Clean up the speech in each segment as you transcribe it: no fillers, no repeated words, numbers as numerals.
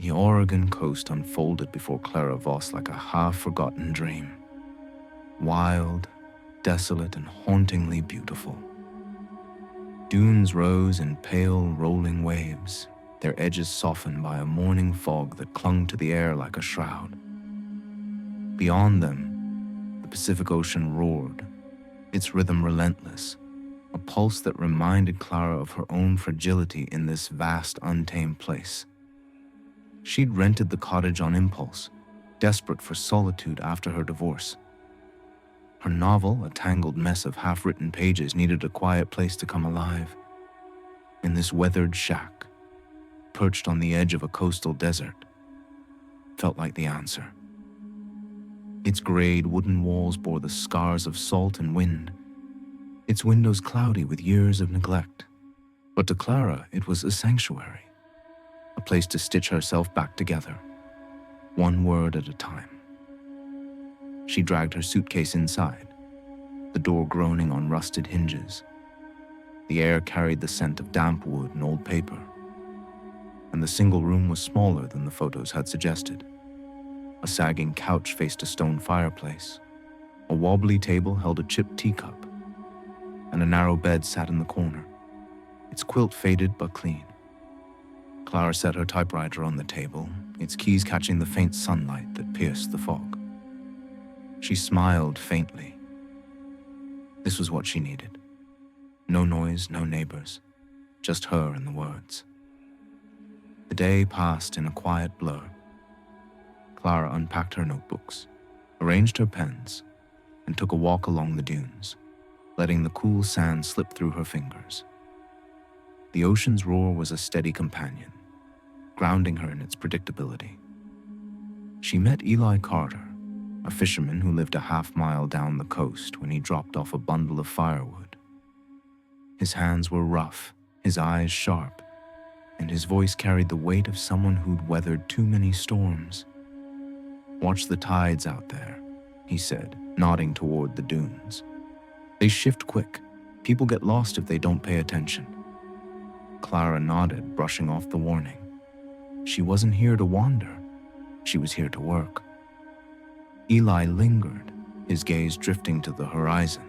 The Oregon coast unfolded before Clara Voss like a half-forgotten dream. Wild, desolate, and hauntingly beautiful. Dunes rose in pale, rolling waves, their edges softened by a morning fog that clung to the air like a shroud. Beyond them, the Pacific Ocean roared, its rhythm relentless, a pulse that reminded Clara of her own fragility in this vast, untamed place. She'd rented the cottage on impulse, desperate for solitude after her divorce. Her novel, a tangled mess of half-written pages, needed a quiet place to come alive. In this weathered shack, perched on the edge of a coastal desert, felt like the answer. Its grayed wooden walls bore the scars of salt and wind, its windows cloudy with years of neglect. But to Clara, it was a sanctuary, a place to stitch herself back together, one word at a time. She dragged her suitcase inside, the door groaning on rusted hinges. The air carried the scent of damp wood and old paper, and the single room was smaller than the photos had suggested. A sagging couch faced a stone fireplace. A wobbly table held a chipped teacup, and a narrow bed sat in the corner, its quilt faded but clean. Clara set her typewriter on the table, its keys catching the faint sunlight that pierced the fog. She smiled faintly. This was what she needed. No noise, no neighbors, just her and the words. The day passed in a quiet blur. Clara unpacked her notebooks, arranged her pens, and took a walk along the dunes, letting the cool sand slip through her fingers. The ocean's roar was a steady companion, grounding her in its predictability. She met Eli Carter, a fisherman who lived a half-mile down the coast, when he dropped off a bundle of firewood. His hands were rough, his eyes sharp, and his voice carried the weight of someone who'd weathered too many storms. "Watch the tides out there," he said, nodding toward the dunes. "They shift quick. People get lost if they don't pay attention." Clara nodded, brushing off the warning. She wasn't here to wander. She was here to work. Eli lingered, his gaze drifting to the horizon.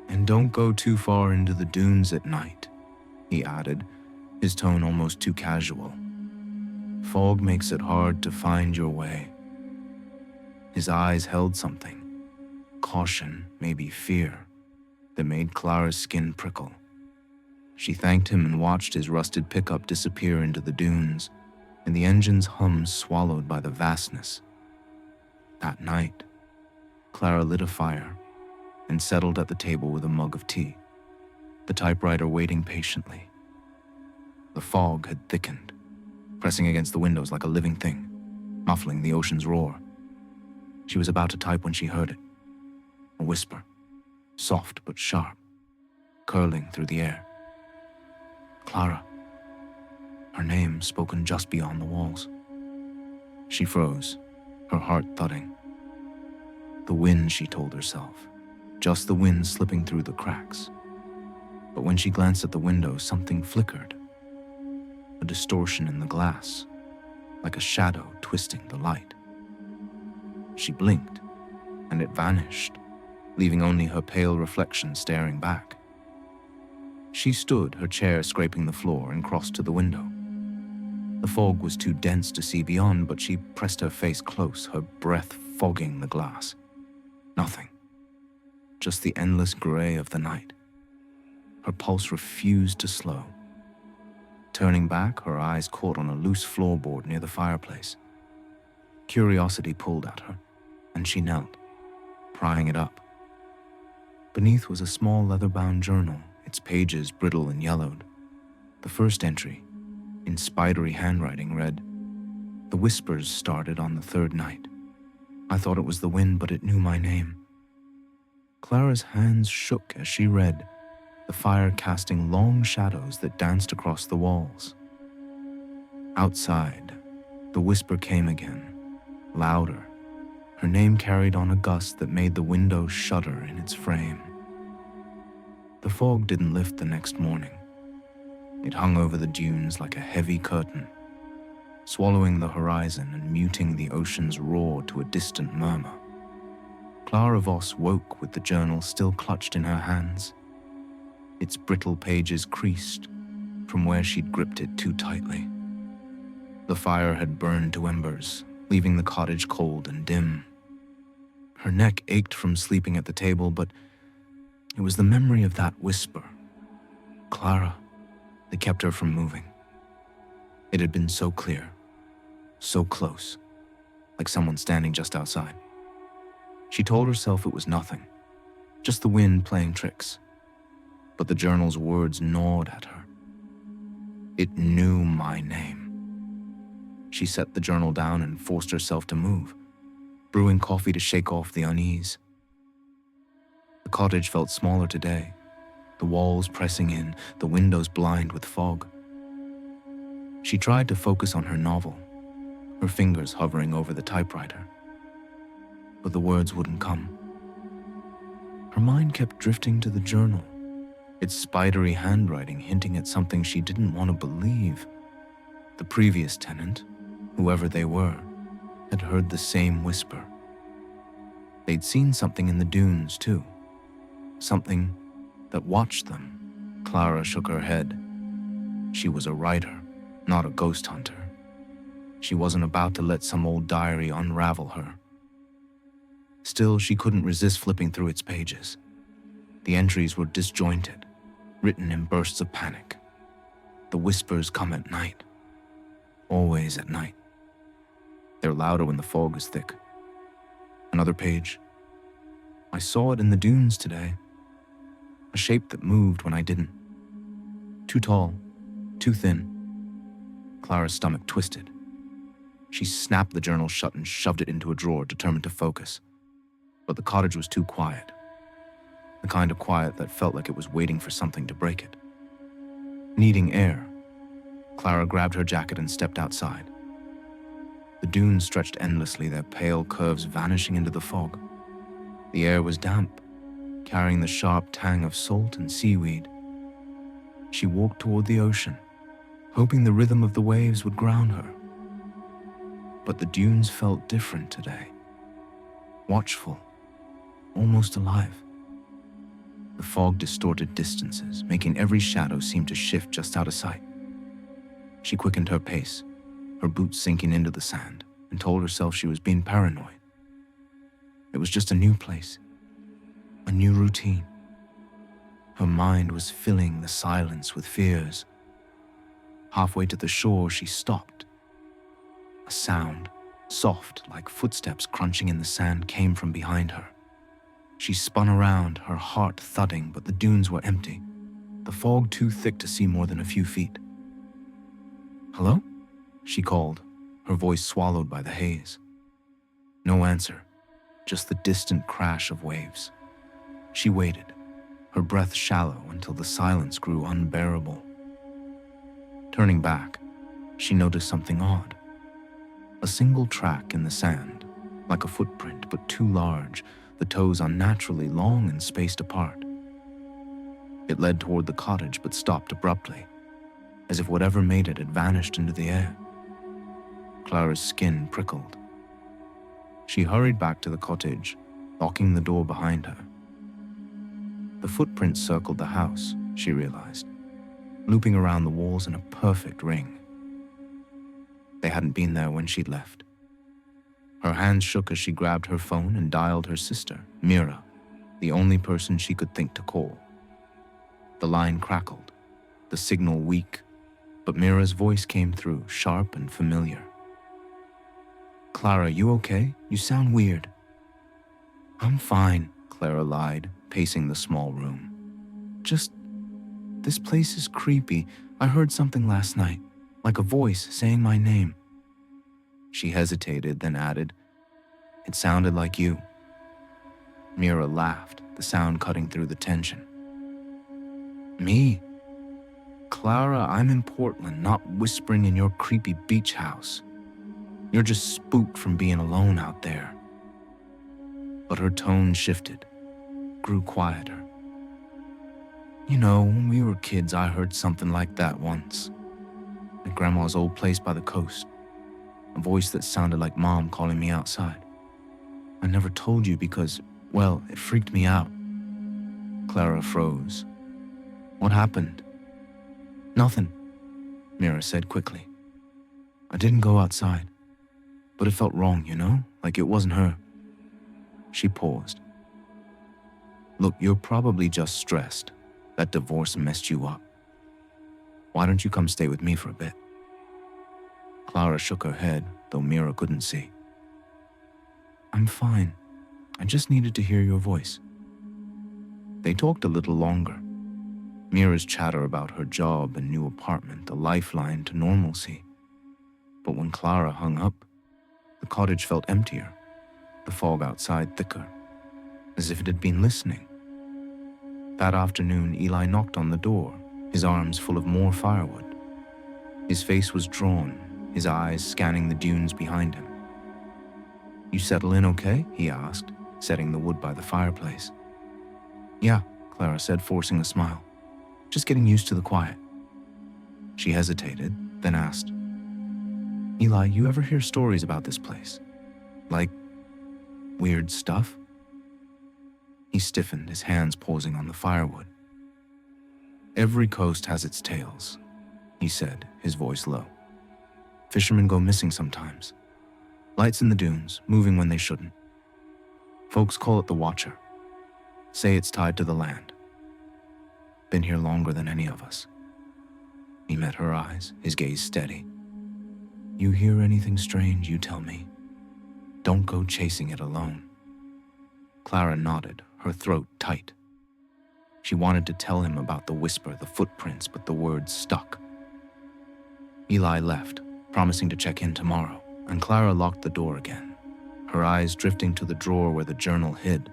"And don't go too far into the dunes at night," he added, his tone almost too casual. "Fog makes it hard to find your way." His eyes held something, caution, maybe fear, that made Clara's skin prickle. She thanked him and watched his rusted pickup disappear into the dunes, and the engine's hum swallowed by the vastness. That night, Clara lit a fire and settled at the table with a mug of tea, the typewriter waiting patiently. The fog had thickened, pressing against the windows like a living thing, muffling the ocean's roar. She was about to type when she heard it. A whisper, soft but sharp, curling through the air. Clara. Her name spoken just beyond the walls. She froze, her heart thudding. The wind, she told herself, just the wind slipping through the cracks. But when she glanced at the window, something flickered. A distortion in the glass, like a shadow twisting the light. She blinked, and it vanished, leaving only her pale reflection staring back. She stood, her chair scraping the floor, and crossed to the window. The fog was too dense to see beyond, but she pressed her face close, her breath fogging the glass. Nothing. Just the endless gray of the night. Her pulse refused to slow. Turning back, her eyes caught on a loose floorboard near the fireplace. Curiosity pulled at her, and she knelt, prying it up. Beneath was a small leather-bound journal, its pages brittle and yellowed. The first entry, in spidery handwriting, read, "The whispers started on the third night. I thought it was the wind, but it knew my name." Clara's hands shook as she read, the fire casting long shadows that danced across the walls. Outside, the whisper came again, louder. Her name carried on a gust that made the window shudder in its frame. The fog didn't lift the next morning. It hung over the dunes like a heavy curtain. swallowing the horizon and muting the ocean's roar to a distant murmur. Clara Voss woke with the journal still clutched in her hands, its brittle pages creased from where she'd gripped it too tightly. The fire had burned to embers, leaving the cottage cold and dim. Her neck ached from sleeping at the table, but it was the memory of that whisper, Clara, that kept her from moving. It had been so clear, so close, like someone standing just outside. She told herself it was nothing, just the wind playing tricks. But the journal's words gnawed at her. It knew my name. She set the journal down and forced herself to move, brewing coffee to shake off the unease. The cottage felt smaller today, the walls pressing in, the windows blind with fog. She tried to focus on her novel, her fingers hovering over the typewriter. But the words wouldn't come. Her mind kept drifting to the journal, its spidery handwriting hinting at something she didn't want to believe. The previous tenant, whoever they were, had heard the same whisper. They'd seen something in the dunes, too. Something that watched them. Clara shook her head. She was a writer, not a ghost hunter. She wasn't about to let some old diary unravel her. Still, she couldn't resist flipping through its pages. The entries were disjointed, written in bursts of panic. The whispers come at night. Always at night. They're louder when the fog is thick. Another page. I saw it in the dunes today. A shape that moved when I didn't. Too tall, too thin. Clara's stomach twisted. She snapped the journal shut and shoved it into a drawer, determined to focus. But the cottage was too quiet. The kind of quiet that felt like it was waiting for something to break it. Needing air, Clara grabbed her jacket and stepped outside. The dunes stretched endlessly, their pale curves vanishing into the fog. The air was damp, carrying the sharp tang of salt and seaweed. She walked toward the ocean, hoping the rhythm of the waves would ground her. But the dunes felt different today. Watchful, almost alive. The fog distorted distances, making every shadow seem to shift just out of sight. She quickened her pace, her boots sinking into the sand, and told herself she was being paranoid. It was just a new place, a new routine. Her mind was filling the silence with fears. Halfway to the shore, she stopped. A sound, soft like footsteps crunching in the sand, came from behind her. She spun around, her heart thudding, but the dunes were empty, the fog too thick to see more than a few feet. "Hello?" she called, her voice swallowed by the haze. No answer, just the distant crash of waves. She waited, her breath shallow until the silence grew unbearable. Turning back, she noticed something odd. A single track in the sand, like a footprint but too large, the toes unnaturally long and spaced apart. It led toward the cottage but stopped abruptly, as if whatever made it had vanished into the air. Clara's skin prickled. She hurried back to the cottage, locking the door behind her. The footprints circled the house, she realized, looping around the walls in a perfect ring. They hadn't been there when she'd left. Her hands shook as she grabbed her phone and dialed her sister, Mira, the only person she could think to call. The line crackled, the signal weak, but Mira's voice came through, sharp and familiar. "Clara, you okay? You sound weird." "I'm fine," Clara lied, pacing the small room. This place is creepy. I heard something last night, like a voice saying my name." She hesitated, then added, "It sounded like you." Mira laughed, the sound cutting through the tension. "Me? Clara, I'm in Portland, not whispering in your creepy beach house. You're just spooked from being alone out there." But her tone shifted, grew quieter. "You know, when we were kids, I heard something like that once. At Grandma's old place by the coast. a voice that sounded like Mom calling me outside. I never told you because, well, it freaked me out. Clara froze. What happened? Nothing, Mira said quickly. I didn't go outside, but it felt wrong, like it wasn't her. She paused. Look, you're probably just stressed. That divorce messed you up. Why don't you come stay with me for a bit? Clara shook her head, though Mira couldn't see. I'm fine. I just needed to hear your voice. They talked a little longer. Mira's chatter about her job and new apartment, a lifeline to normalcy. But when Clara hung up, the cottage felt emptier, the fog outside thicker, as if it had been listening. That afternoon, Eli knocked on the door, his arms full of more firewood. His face was drawn, his eyes scanning the dunes behind him. You settle in okay? He asked, setting the wood by the fireplace. Yeah, Clara said, forcing a smile. Just getting used to the quiet. She hesitated, then asked, Eli, you ever hear stories about this place? Like, weird stuff? He stiffened, his hands pausing on the firewood. Every coast has its tales, he said, his voice low. Fishermen go missing sometimes. Lights in the dunes, moving when they shouldn't. Folks call it the Watcher. Say it's tied to the land. Been here longer than any of us. He met her eyes, his gaze steady. You hear anything strange, you tell me. Don't go chasing it alone. Clara nodded, her throat tight. She wanted to tell him about the whisper, the footprints, but the words stuck. Eli left, promising to check in tomorrow, and Clara locked the door again, her eyes drifting to the drawer where the journal hid.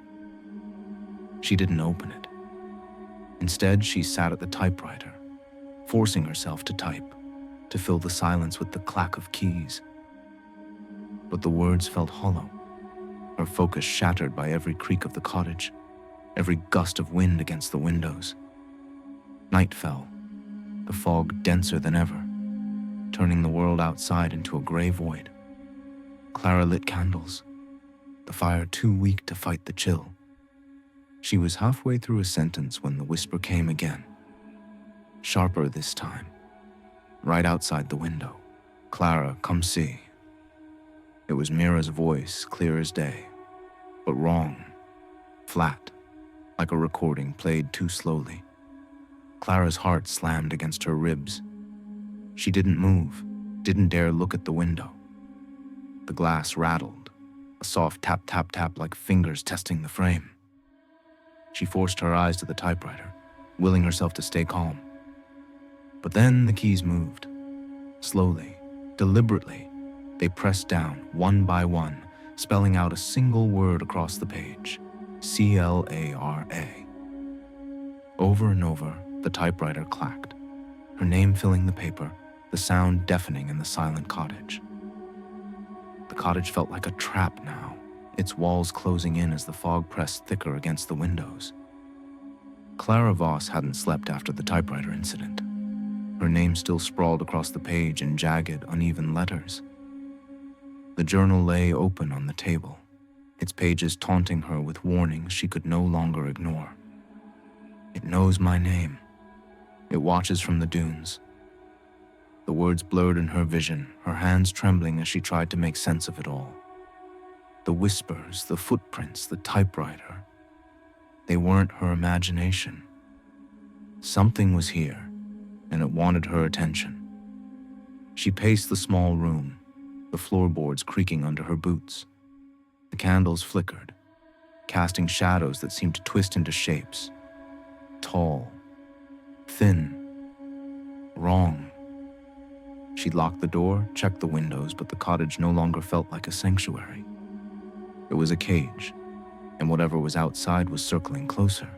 She didn't open it. Instead, she sat at the typewriter, forcing herself to type, to fill the silence with the clack of keys. But the words felt hollow, her focus shattered by every creak of the cottage, every gust of wind against the windows. Night fell, the fog denser than ever, turning the world outside into a gray void. Clara lit candles, the fire too weak to fight the chill. She was halfway through a sentence when the whisper came again, sharper this time, right outside the window. Clara, come see. It was Mira's voice, clear as day, but wrong, flat, like a recording played too slowly. Clara's heart slammed against her ribs. She didn't move, didn't dare look at the window. The glass rattled, a soft tap, tap, tap like fingers testing the frame. She forced her eyes to the typewriter, willing herself to stay calm. But then the keys moved. Slowly, deliberately, they pressed down, one by one, spelling out a single word across the page. Clara. Over and over, the typewriter clacked, her name filling the paper, the sound deafening in the silent cottage. The cottage felt like a trap now, its walls closing in as the fog pressed thicker against the windows. Clara Voss hadn't slept after the typewriter incident. Her name still sprawled across the page in jagged, uneven letters. The journal lay open on the table, its pages taunting her with warnings she could no longer ignore. It knows my name. It watches from the dunes. The words blurred in her vision, her hands trembling as she tried to make sense of it all. The whispers, the footprints, the typewriter. They weren't her imagination. Something was here, and it wanted her attention. She paced the small room, the floorboards creaking under her boots. The candles flickered, casting shadows that seemed to twist into shapes. Tall, thin, wrong. She'd locked the door, checked the windows, but the cottage no longer felt like a sanctuary. It was a cage, and whatever was outside was circling closer.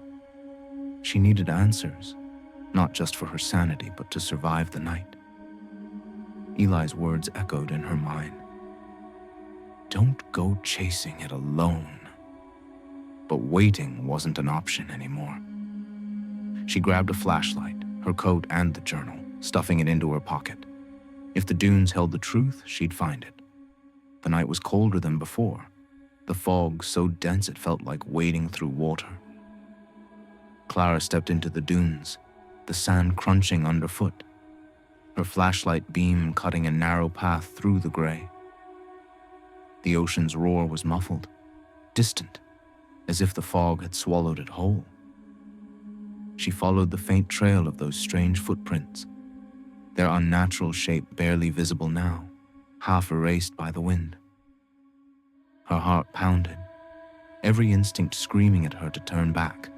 She needed answers, not just for her sanity, but to survive the night. Eli's words echoed in her mind. Don't go chasing it alone. But waiting wasn't an option anymore. She grabbed a flashlight, her coat and the journal, stuffing it into her pocket. If the dunes held the truth, she'd find it. The night was colder than before, the fog so dense it felt like wading through water. Clara stepped into the dunes, the sand crunching underfoot, her flashlight beam cutting a narrow path through the gray. The ocean's roar was muffled, distant, as if the fog had swallowed it whole. She followed the faint trail of those strange footprints, their unnatural shape barely visible now, half erased by the wind. Her heart pounded, every instinct screaming at her to turn back,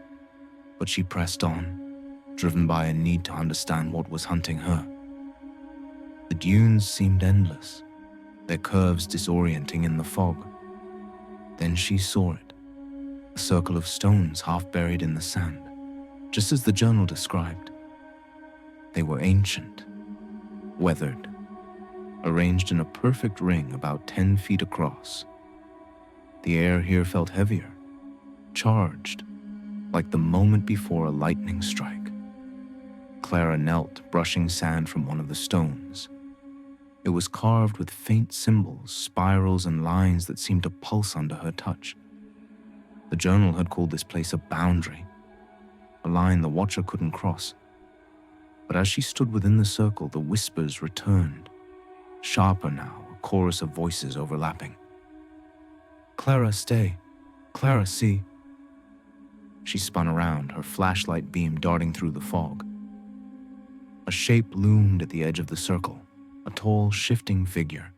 but she pressed on, driven by a need to understand what was hunting her. The dunes seemed endless, their curves disorienting in the fog. Then she saw it, a circle of stones half buried in the sand, just as the journal described. They were ancient, weathered, arranged in a perfect ring about 10 feet across. The air here felt heavier, charged, like the moment before a lightning strike. Clara knelt, brushing sand from one of the stones. It was carved with faint symbols, spirals, and lines that seemed to pulse under her touch. The journal had called this place a boundary, a line the watcher couldn't cross. But as she stood within the circle, the whispers returned, sharper now, a chorus of voices overlapping. "Clara, stay. Clara, see." She spun around, her flashlight beam darting through the fog. A shape loomed at the edge of the circle, a tall, shifting figure,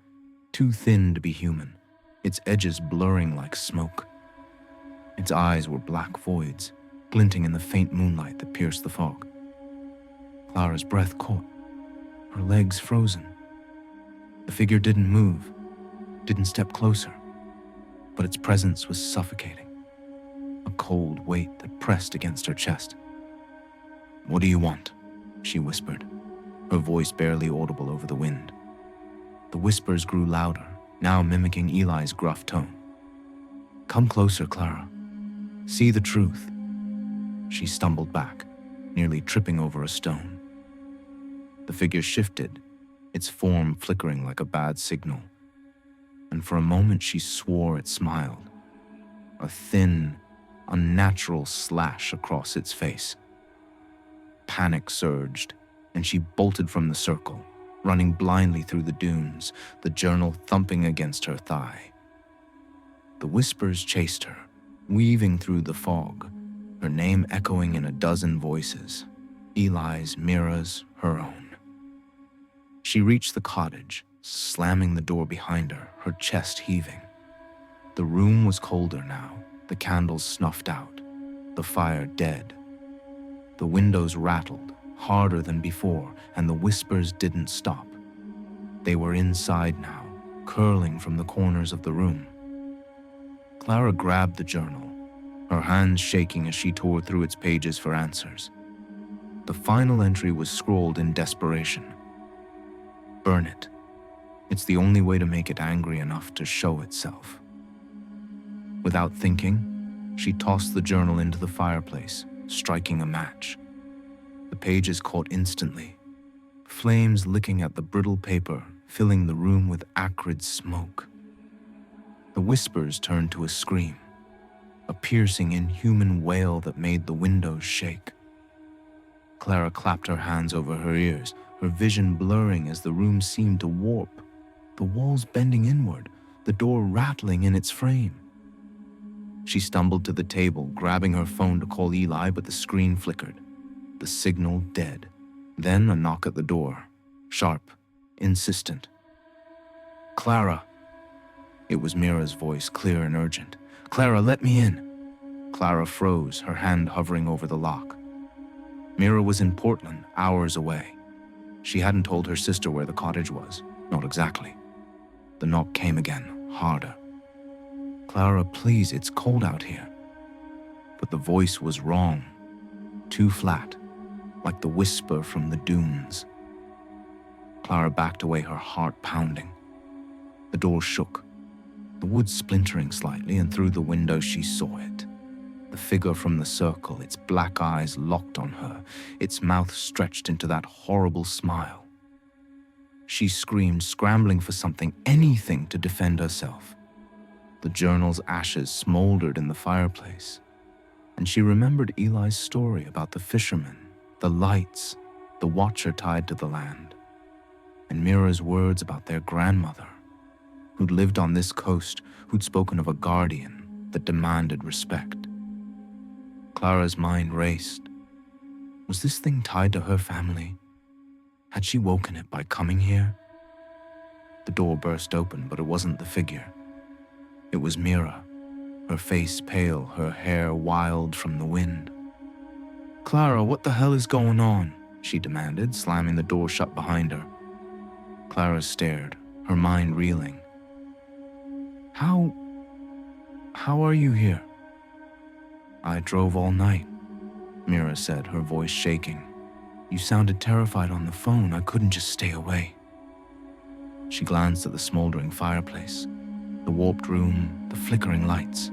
too thin to be human, its edges blurring like smoke. Its eyes were black voids, glinting in the faint moonlight that pierced the fog. Clara's breath caught, her legs frozen. The figure didn't move, didn't step closer, but its presence was suffocating, a cold weight that pressed against her chest. "What do you want?" she whispered, her voice barely audible over the wind. The whispers grew louder, now mimicking Eli's gruff tone. "Come closer, Clara. See the truth." She stumbled back, nearly tripping over a stone. The figure shifted, its form flickering like a bad signal. And for a moment she swore it smiled, a thin, unnatural slash across its face. Panic surged, and she bolted from the circle, running blindly through the dunes, the journal thumping against her thigh. The whispers chased her, weaving through the fog, her name echoing in a dozen voices, Eli's, Mira's, her own. She reached the cottage, slamming the door behind her, her chest heaving. The room was colder now, the candles snuffed out, the fire dead. The windows rattled, harder than before, and the whispers didn't stop. They were inside now, curling from the corners of the room. Clara grabbed the journal, her hands shaking as she tore through its pages for answers. The final entry was scrawled in desperation. "Burn it. It's the only way to make it angry enough to show itself." Without thinking, she tossed the journal into the fireplace, striking a match. The pages caught instantly, flames licking at the brittle paper, filling the room with acrid smoke. The whispers turned to a scream, a piercing, inhuman wail that made the windows shake. Clara clapped her hands over her ears, her vision blurring as the room seemed to warp, the walls bending inward, the door rattling in its frame. She stumbled to the table, grabbing her phone to call Eli, but the screen flickered, the signal dead. Then a knock at the door, sharp, insistent. "Clara." It was Mira's voice, clear and urgent. "Clara, let me in." Clara froze, her hand hovering over the lock. Mira was in Portland, hours away. She hadn't told her sister where the cottage was, not exactly. The knock came again, harder. "Clara, please, it's cold out here." But the voice was wrong, too flat, like the whisper from the dunes. Clara backed away, her heart pounding. The door shook, the wood splintering slightly, and through the window she saw it. The figure from the circle, its black eyes locked on her, its mouth stretched into that horrible smile. She screamed, scrambling for something, anything to defend herself. The journal's ashes smoldered in the fireplace, and she remembered Eli's story about the fishermen, the lights, the watcher tied to the land, and Mira's words about their grandmother, who'd lived on this coast, who'd spoken of a guardian that demanded respect. Clara's mind raced. Was this thing tied to her family? Had she woken it by coming here? The door burst open, but it wasn't the figure. It was Mira, her face pale, her hair wild from the wind. "Clara, what the hell is going on?" she demanded, slamming the door shut behind her. Clara stared, her mind reeling. How are you here?" "I drove all night," Mira said, her voice shaking. "You sounded terrified on the phone. I couldn't just stay away." She glanced at the smoldering fireplace, the warped room, the flickering lights.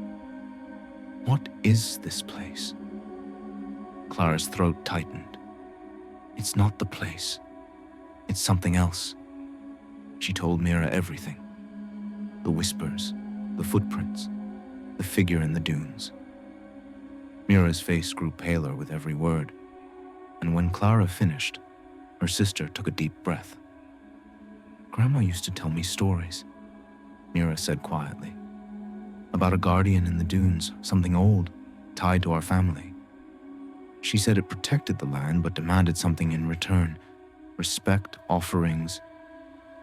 What is this place? Clara's throat tightened. It's not the place. It's something else. She told Mira everything. The whispers, the footprints, the figure in the dunes. Mira's face grew paler with every word, and when Clara finished, her sister took a deep breath. "Grandma used to tell me stories," Mira said quietly, "about a guardian in the dunes, something old, tied to our family. She said it protected the land but demanded something in return, respect, offerings,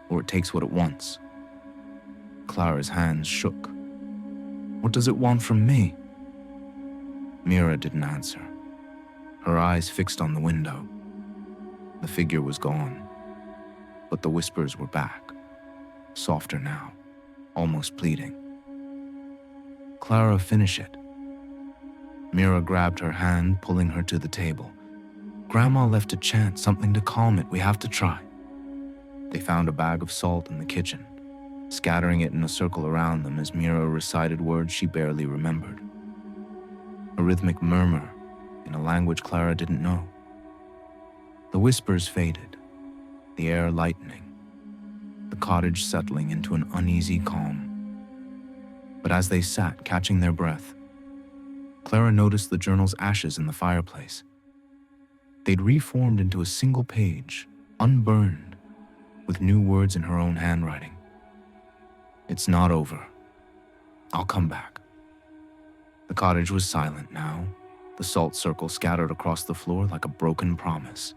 or it takes what it wants." Clara's hands shook. "What does it want from me?" Mira didn't answer, her eyes fixed on the window. The figure was gone, but the whispers were back, softer now, almost pleading. "Clara, finish it." Mira grabbed her hand, pulling her to the table. "Grandma left a chant, something to calm it. We have to try." They found a bag of salt in the kitchen, scattering it in a circle around them as Mira recited words she barely remembered. A rhythmic murmur in a language Clara didn't know. The whispers faded, the air lightening, the cottage settling into an uneasy calm. But as they sat, catching their breath, Clara noticed the journal's ashes in the fireplace. They'd reformed into a single page, unburned, with new words in her own handwriting. "It's not over. I'll come back." The cottage was silent now, the salt circle scattered across the floor like a broken promise.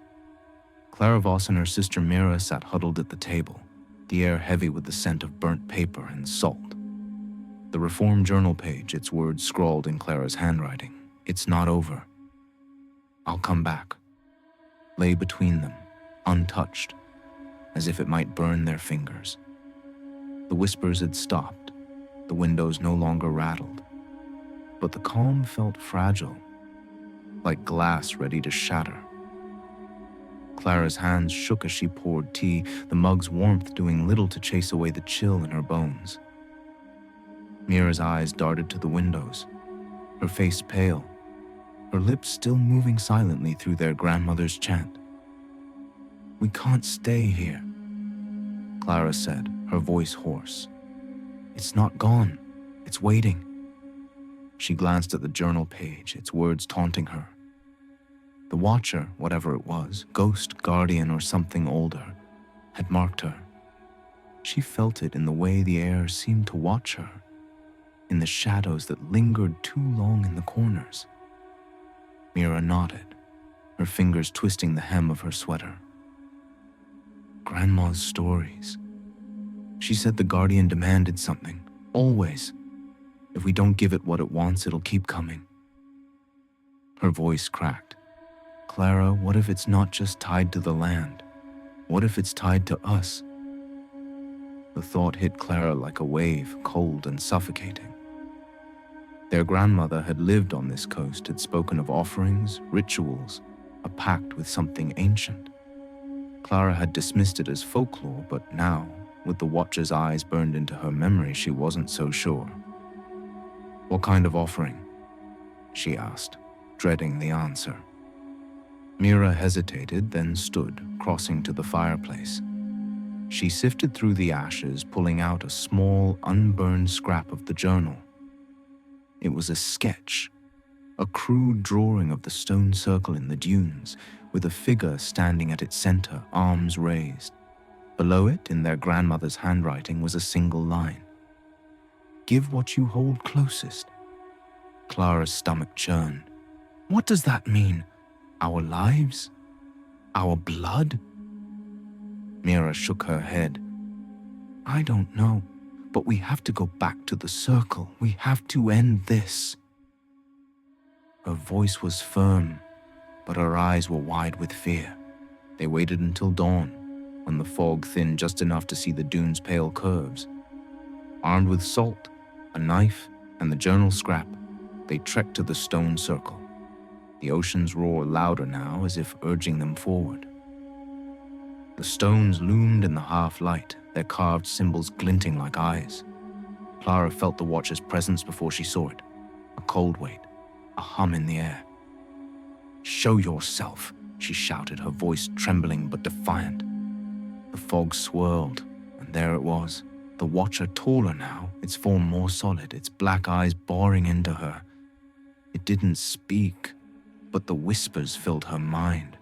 Clara Voss and her sister Mira sat huddled at the table, the air heavy with the scent of burnt paper and salt. The reform journal page, its words scrawled in Clara's handwriting. "It's not over. I'll come back," lay between them, untouched, as if it might burn their fingers. The whispers had stopped, the windows no longer rattled, but the calm felt fragile, like glass ready to shatter. Clara's hands shook as she poured tea, the mug's warmth doing little to chase away the chill in her bones. Mira's eyes darted to the windows, her face pale, her lips still moving silently through their grandmother's chant. "We can't stay here," Clara said, her voice hoarse. "It's not gone. It's waiting." She glanced at the journal page, its words taunting her. The watcher, whatever it was, ghost, guardian, or something older, had marked her. She felt it in the way the air seemed to watch her, in the shadows that lingered too long in the corners. Mira nodded, her fingers twisting the hem of her sweater. Grandma's stories. She said the guardian demanded something, always. If we don't give it what it wants, it'll keep coming. Her voice cracked. "Clara, what if it's not just tied to the land? What if it's tied to us?" The thought hit Clara like a wave, cold and suffocating. Their grandmother had lived on this coast, had spoken of offerings, rituals, a pact with something ancient. Clara had dismissed it as folklore, but now, with the watcher's eyes burned into her memory, she wasn't so sure. "What kind of offering?" she asked, dreading the answer. Mira hesitated, then stood, crossing to the fireplace. She sifted through the ashes, pulling out a small, unburned scrap of the journal. It was a sketch, a crude drawing of the stone circle in the dunes, with a figure standing at its center, arms raised. Below it, in their grandmother's handwriting, was a single line. "Give what you hold closest." Clara's stomach churned. What does that mean? Our lives? Our blood? Mira shook her head. I don't know, but we have to go back to the circle. We have to end this. Her voice was firm, but her eyes were wide with fear. They waited until dawn, when the fog thinned just enough to see the dune's pale curves. Armed with salt, a knife, and the journal scrap, they trekked to the stone circle. The ocean's roar louder now, as if urging them forward. The stones loomed in the half-light, their carved symbols glinting like eyes. Clara felt the Watcher's presence before she saw it. A cold weight, a hum in the air. "Show yourself," she shouted, her voice trembling but defiant. The fog swirled, and there it was, the Watcher taller now, its form more solid, its black eyes boring into her. It didn't speak, but the whispers filled her mind,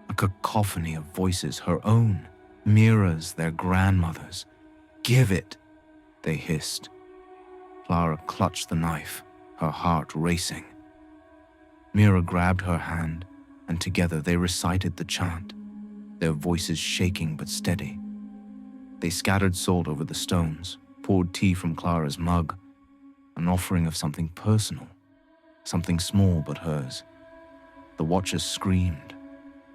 a cacophony of voices, her own, Mira's, their grandmother's. "Give it," they hissed. Clara clutched the knife, her heart racing. Mira grabbed her hand, and together they recited the chant, their voices shaking but steady. They scattered salt over the stones, poured tea from Clara's mug, an offering of something personal, something small but hers. The Watcher screamed,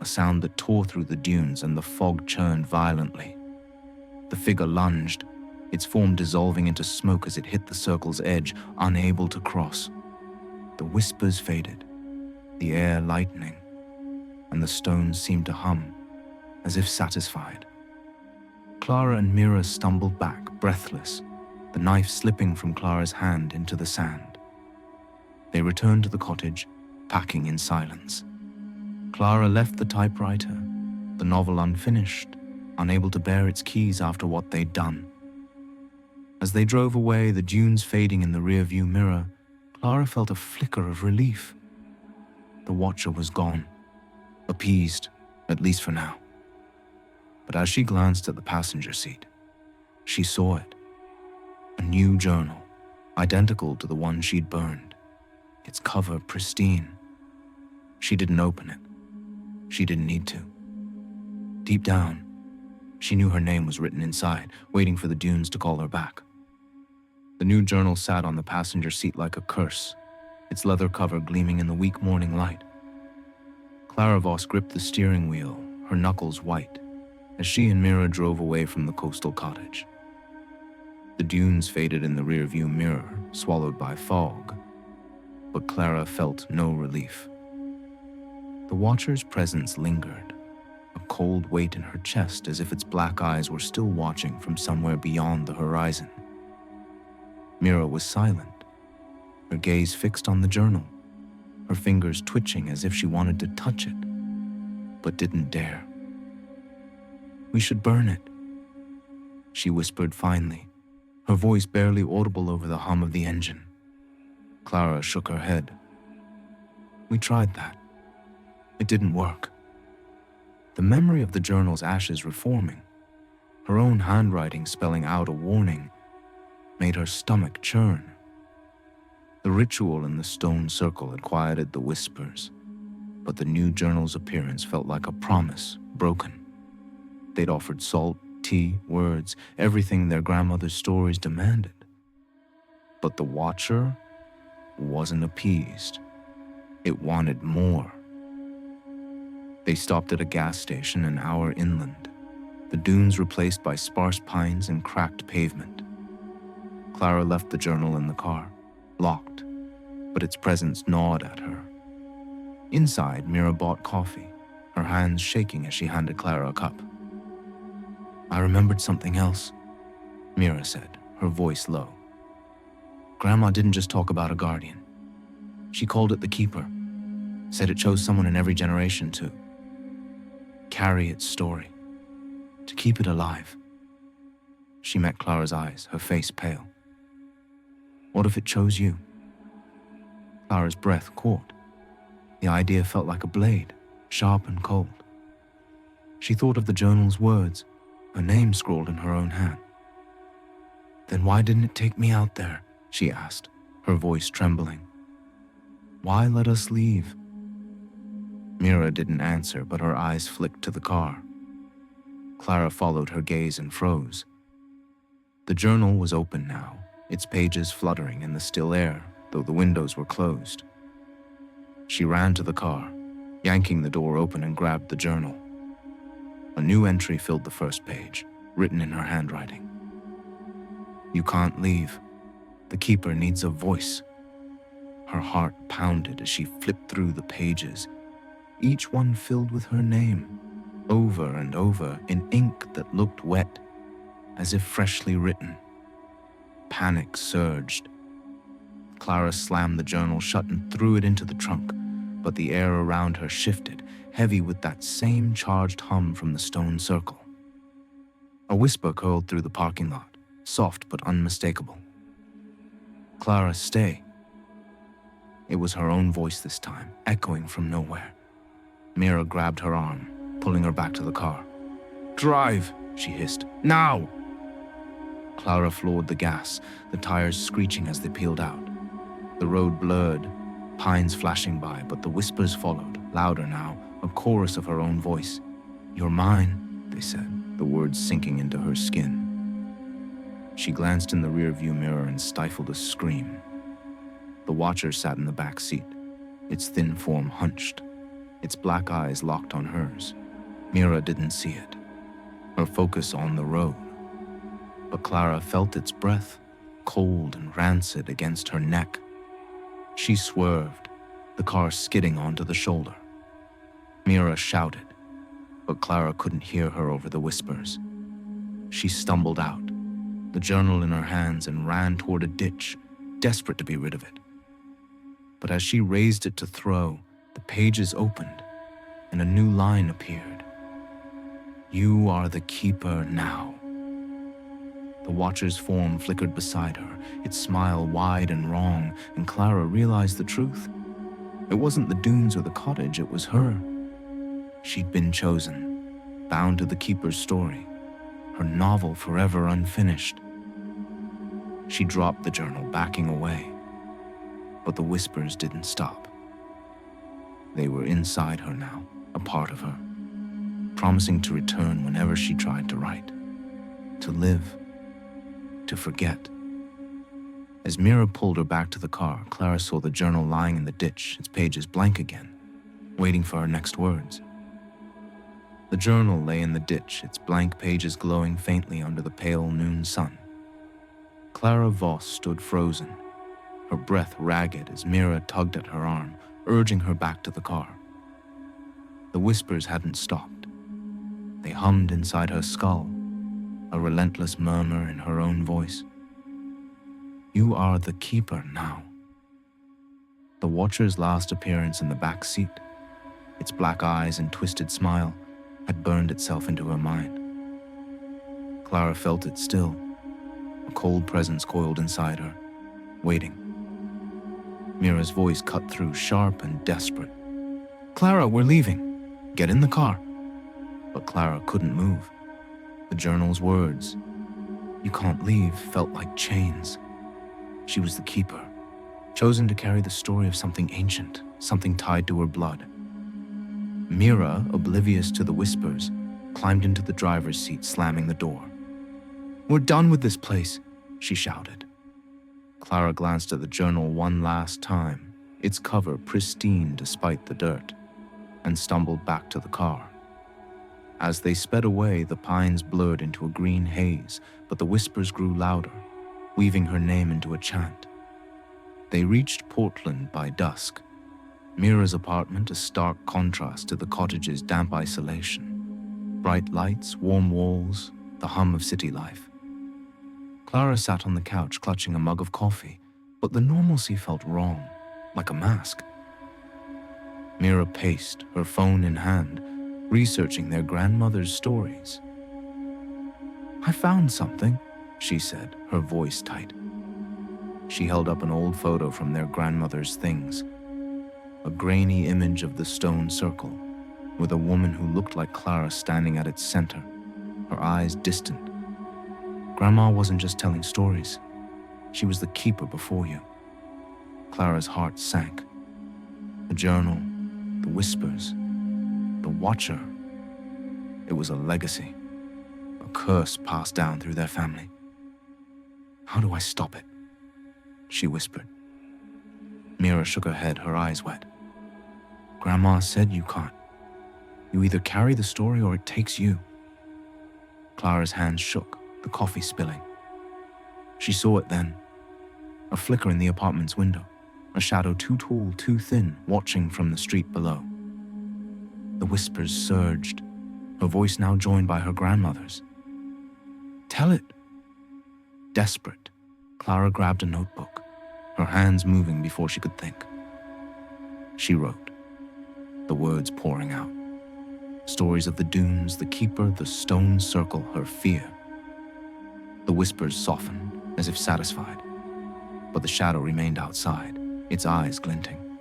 a sound that tore through the dunes, and the fog churned violently. The figure lunged, its form dissolving into smoke as it hit the circle's edge, unable to cross. The whispers faded, the air lightening, and the stones seemed to hum, as if satisfied. Clara and Mira stumbled back, breathless, the knife slipping from Clara's hand into the sand. They returned to the cottage, packing in silence. Clara left the typewriter, the novel unfinished, unable to bear its keys after what they'd done. As they drove away, the dunes fading in the rearview mirror, Clara felt a flicker of relief. The Watcher was gone, appeased, at least for now. But as she glanced at the passenger seat, she saw it. A new journal, identical to the one she'd burned, its cover pristine. She didn't open it. She didn't need to. Deep down, she knew her name was written inside, waiting for the dunes to call her back. The new journal sat on the passenger seat like a curse, its leather cover gleaming in the weak morning light. Clara Voss gripped the steering wheel, her knuckles white, as she and Mira drove away from the coastal cottage. The dunes faded in the rearview mirror, swallowed by fog, but Clara felt no relief. The Watcher's presence lingered, a cold weight in her chest as if its black eyes were still watching from somewhere beyond the horizon. Mira was silent, her gaze fixed on the journal, her fingers twitching as if she wanted to touch it, but didn't dare. "We should burn it," she whispered finally, her voice barely audible over the hum of the engine. Clara shook her head. "We tried that. It didn't work." The memory of the journal's ashes reforming, her own handwriting spelling out a warning, made her stomach churn. The ritual in the stone circle had quieted the whispers, but the new journal's appearance felt like a promise broken. They'd offered salt, tea, words, everything their grandmother's stories demanded. But the Watcher wasn't appeased. It wanted more. They stopped at a gas station an hour inland, the dunes replaced by sparse pines and cracked pavement. Clara left the journal in the car, locked, but its presence gnawed at her. Inside, Mira bought coffee, her hands shaking as she handed Clara a cup. "I remembered something else," Mira said, her voice low. "Grandma didn't just talk about a guardian. She called it the Keeper, said it chose someone in every generation to carry its story, to keep it alive." She met Clara's eyes, her face pale. What if it chose you? Clara's breath caught. The idea felt like a blade, sharp and cold. She thought of the journal's words, her name scrawled in her own hand. Then why didn't it take me out there? She asked, her voice trembling. Why let us leave? Mira didn't answer, but her eyes flicked to the car. Clara followed her gaze and froze. The journal was open now, its pages fluttering in the still air, though the windows were closed. She ran to the car, yanking the door open and grabbed the journal. A new entry filled the first page, written in her handwriting. You can't leave. The keeper needs a voice. Her heart pounded as she flipped through the pages, each one filled with her name, over and over in ink that looked wet, as if freshly written. Panic surged. Clara slammed the journal shut and threw it into the trunk, but the air around her shifted, heavy with that same charged hum from the stone circle. A whisper curled through the parking lot, soft but unmistakable. Clara, stay. It was her own voice this time, echoing from nowhere. Mira grabbed her arm, pulling her back to the car. Drive, she hissed. Now! Clara floored the gas, the tires screeching as they peeled out. The road blurred, pines flashing by, but the whispers followed, louder now, a chorus of her own voice. You're mine, they said, the words sinking into her skin. She glanced in the rearview mirror and stifled a scream. The watcher sat in the back seat, its thin form hunched, its black eyes locked on hers. Mira didn't see it, her focus on the road. But Clara felt its breath, cold and rancid, against her neck. She swerved, the car skidding onto the shoulder. Mira shouted, but Clara couldn't hear her over the whispers. She stumbled out, the journal in her hands, and ran toward a ditch, desperate to be rid of it. But as she raised it to throw, the pages opened, and a new line appeared. You are the keeper now. The watcher's form flickered beside her, its smile wide and wrong, and Clara realized the truth. It wasn't the dunes or the cottage, it was her. She'd been chosen, bound to the keeper's story, her novel forever unfinished. She dropped the journal, backing away, but the whispers didn't stop. They were inside her now, a part of her, promising to return whenever she tried to write, to live, to forget. As Mira pulled her back to the car, Clara saw the journal lying in the ditch, its pages blank again, waiting for her next words. The journal lay in the ditch, its blank pages glowing faintly under the pale noon sun. Clara Voss stood frozen, her breath ragged as Mira tugged at her arm, urging her back to the car. The whispers hadn't stopped. They hummed inside her skull, a relentless murmur in her own voice. You are the keeper now. The watcher's last appearance in the back seat, its black eyes and twisted smile, had burned itself into her mind. Clara felt it still, a cold presence coiled inside her, waiting. Mira's voice cut through, sharp and desperate. Clara, we're leaving. Get in the car. But Clara couldn't move. The journal's words, you can't leave, felt like chains. She was the keeper, chosen to carry the story of something ancient, something tied to her blood. Mira, oblivious to the whispers, climbed into the driver's seat, slamming the door. We're done with this place, she shouted. Clara glanced at the journal one last time, its cover pristine despite the dirt, and stumbled back to the car. As they sped away, the pines blurred into a green haze, but the whispers grew louder, weaving her name into a chant. They reached Portland by dusk, Mira's apartment a stark contrast to the cottage's damp isolation. Bright lights, warm walls, the hum of city life. Clara sat on the couch clutching a mug of coffee, but the normalcy felt wrong, like a mask. Mira paced, her phone in hand, researching their grandmother's stories. I found something, she said, her voice tight. She held up an old photo from their grandmother's things, a grainy image of the stone circle, with a woman who looked like Clara standing at its center, her eyes distant. Grandma wasn't just telling stories. She was the keeper before you. Clara's heart sank. The journal, the whispers, the watcher. It was a legacy, a curse passed down through their family. How do I stop it? She whispered. Mira shook her head, her eyes wet. Grandma said you can't. You either carry the story or it takes you. Clara's hands shook, the coffee spilling. She saw it then. A flicker in the apartment's window, a shadow too tall, too thin, watching from the street below. The whispers surged, her voice now joined by her grandmother's. Tell it. Desperate, Clara grabbed a notebook, her hands moving before she could think. She wrote, the words pouring out. Stories of the dunes, the keeper, the stone circle, her fear. The whispers softened, as if satisfied, but the shadow remained outside, its eyes glinting.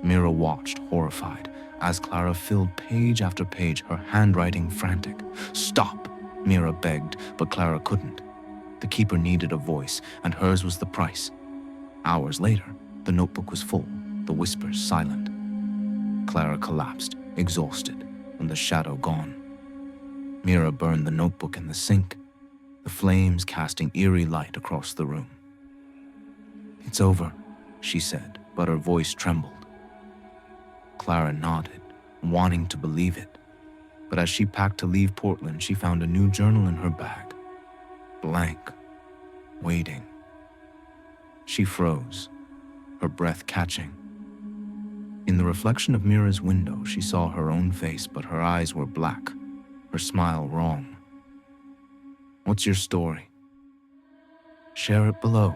Mira watched, horrified, as Clara filled page after page, her handwriting frantic. Stop, Mira begged, but Clara couldn't. The keeper needed a voice, and hers was the price. Hours later, the notebook was full, the whispers silent. Clara collapsed, exhausted, and the shadow gone. Mira burned the notebook in the sink, the flames casting eerie light across the room. It's over, she said, but her voice trembled. Clara nodded, wanting to believe it, but as she packed to leave Portland, she found a new journal in her bag. Blank, waiting. She froze, her breath catching. In the reflection of Mira's window, she saw her own face, but her eyes were black, her smile wrong. What's your story? Share it below.